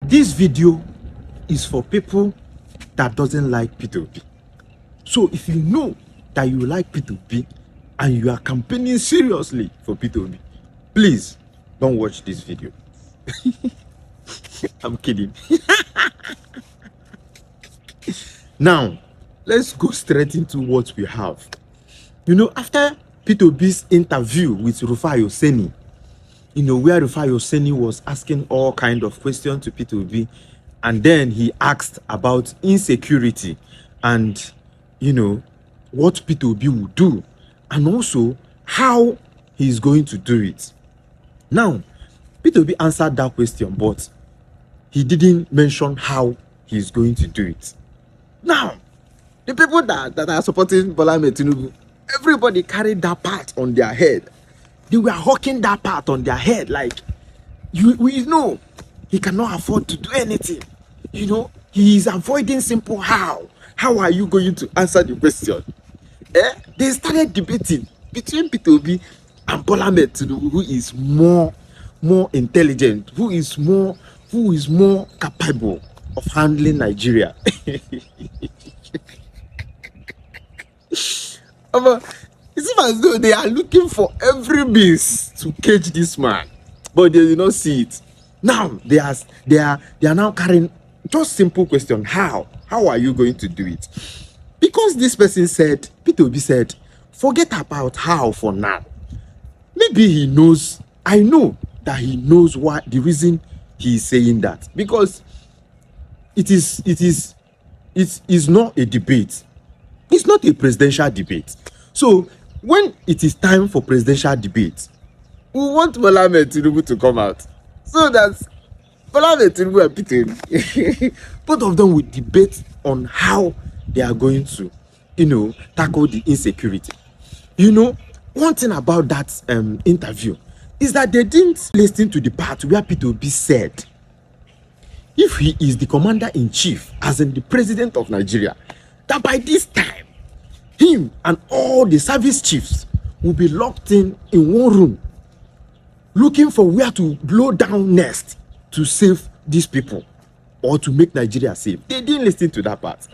This video is for people that doesn't like Peter Obi. So if you know that you like Peter Obi and you are campaigning seriously for Peter Obi, please don't watch this video. I'm kidding. Now, let's go straight into what we have. You know, after Peter Obi's interview with Rufai Oseni, you know, where Rufai Oseni was asking all kind of questions to Peter Obi, and then he asked about insecurity and, you know, what Peter Obi will do, and also how he's going to do it. Now, Peter Obi answered that question, but he didn't mention how he's going to do it. Now, the people that are supporting Bola Amed Tinubu, everybody carried that part on their head. They were hawking that part on their head, like, we know he cannot afford to do anything. You know, he is avoiding simple how. How are you going to answer the question? They started debating between Peter Obi and Bola Amed Tinubu, who is more intelligent, who is more capable of handling Nigeria. It seems as though they are looking for every means to cage this man, but they did not see it. Now they are now carrying just simple question: how are you going to do it? Because this person said, Peter Obi said, forget about how for now. Maybe he knows. I know that he knows what the reason he is saying that, because it is not a debate. It's not a presidential debate. So when it is time for presidential debate, we want Bola Amed Tinubu to come out, so that Bola Amed Tinubu and Peter, both of them will debate on how they are going to, you know, tackle the insecurity. You know, one thing about that interview is that they didn't listen to the part where Peter Obi said, if he is the commander-in-chief, as in the president of Nigeria, that by this time, him and all the service chiefs will be locked in one room, looking for where to blow down next to save these people or to make Nigeria safe. They didn't listen to that part.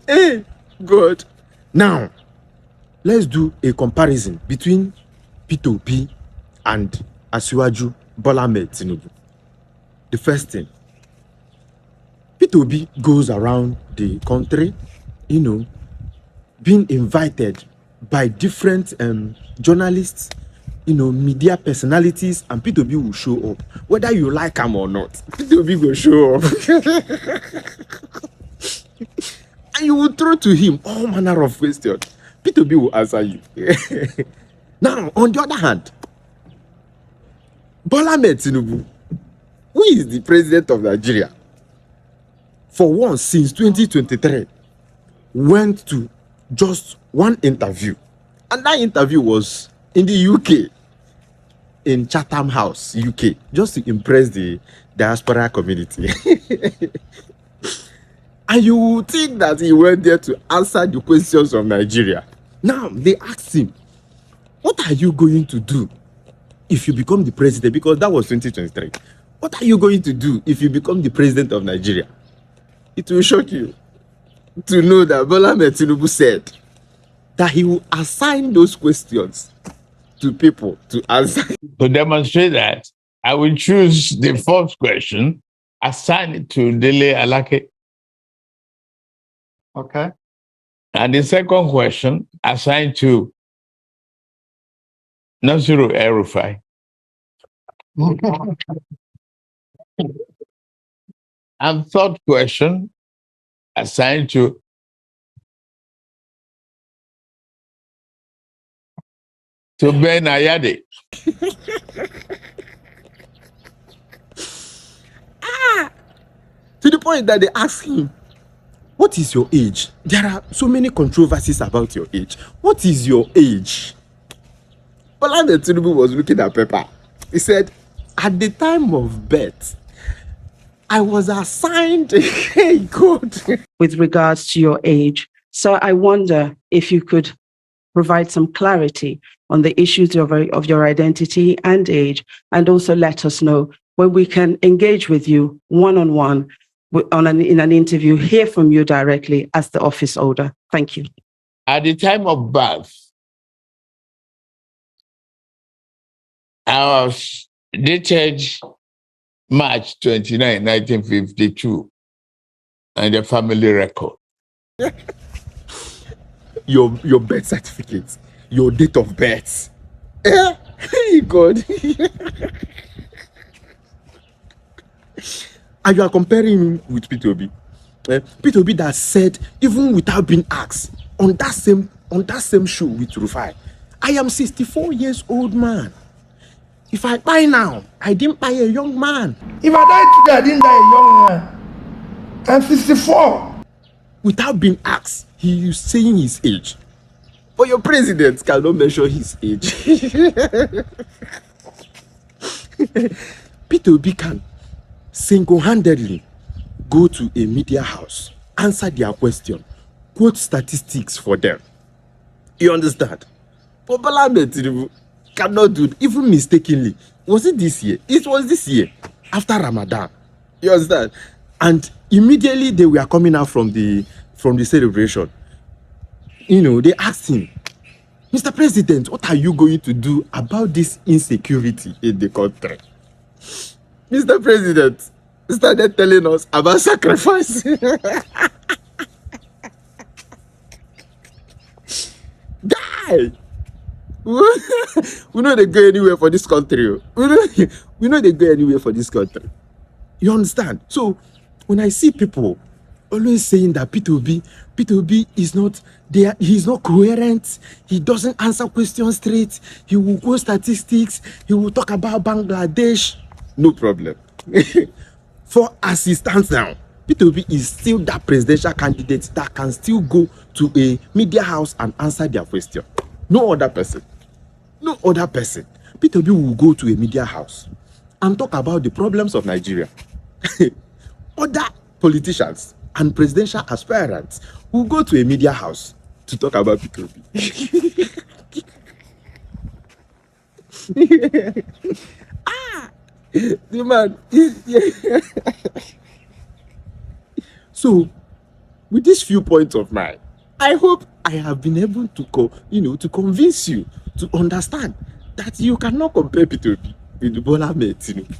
Hey, God. Now, let's do a comparison between Peter Obi and Asiwaju Bola Amed Tinubu. The first thing, Peter Obi goes around the country, you know, being invited by different journalists, you know, media personalities, and Peter Obi will show up. Whether you like him or not, Peter Obi will show up. And you will throw to him all manner of questions. Peter Obi will answer you. Now, on the other hand, Bola Amed Tinubu, who is the president of Nigeria, for once since 2023, went to just one interview. And that interview was in the UK, in Chatham House, UK, just to impress the diaspora community. And you would think that he went there to answer the questions of Nigeria. Now, they asked him, what are you going to do if you become the president? Because that was 2023. What are you going to do if you become the president of Nigeria? It will shock you to know that Bola Amed Tinubu said that he will assign those questions to people to answer. To demonstrate that, I will choose the first question, assign it to Dele Alake. Okay. And the second question, assign to Nasiru El-Rufai. And third question, assigned to Ben Ayade. To the point that they ask him, what is your age? There are so many controversies about your age. What is your age? Bola Amed Tinubu was looking at paper. He said, at the time of birth, I was assigned a code. With regards to your age. So I wonder if you could provide some clarity on the issues of your identity and age, and also let us know when we can engage with you one-on-one in an interview, hear from you directly as the office holder. Thank you. At the time of birth, I was dated March 29, 1952, and the family record. Your birth certificate, your date of birth. God. And you are comparing him with Peter Obi. Peter Obi that said, even without being asked, on that same show with Rufai, I am 64 years old man. If I die now, I didn't die a young man. If I die today, I didn't die a young man. I'm 64. Without being asked, he is saying his age. But your president cannot measure his age. Peter Obi can single-handedly go to a media house, answer their question, quote statistics for them. You understand? But Bola Amed Tinubu cannot do it, even mistakenly. Was it this year? It was this year, after Ramadan. You understand? And immediately they were coming out from the celebration. You know, they asked him, Mr. President, what are you going to do about this insecurity in the country? Mr. President started telling us about sacrifice. Guy! We know they go anywhere for this country. We know they go anywhere for this country. You understand? So when I see people always saying that Peter Obi is not there, he's not coherent, he doesn't answer questions straight, he will go statistics, he will talk about Bangladesh. No problem. For as he stands now, Peter Obi is still that presidential candidate that can still go to a media house and answer their question. No other person. No other person. Peter Obi will go to a media house and talk about the problems of Nigeria. Other politicians and presidential aspirants will go to a media house to talk about Peter Obi. The man is, So, with these few points of mine, I hope I have been able to convince you to understand that you cannot compare Peter Obi with Bola Tinubu.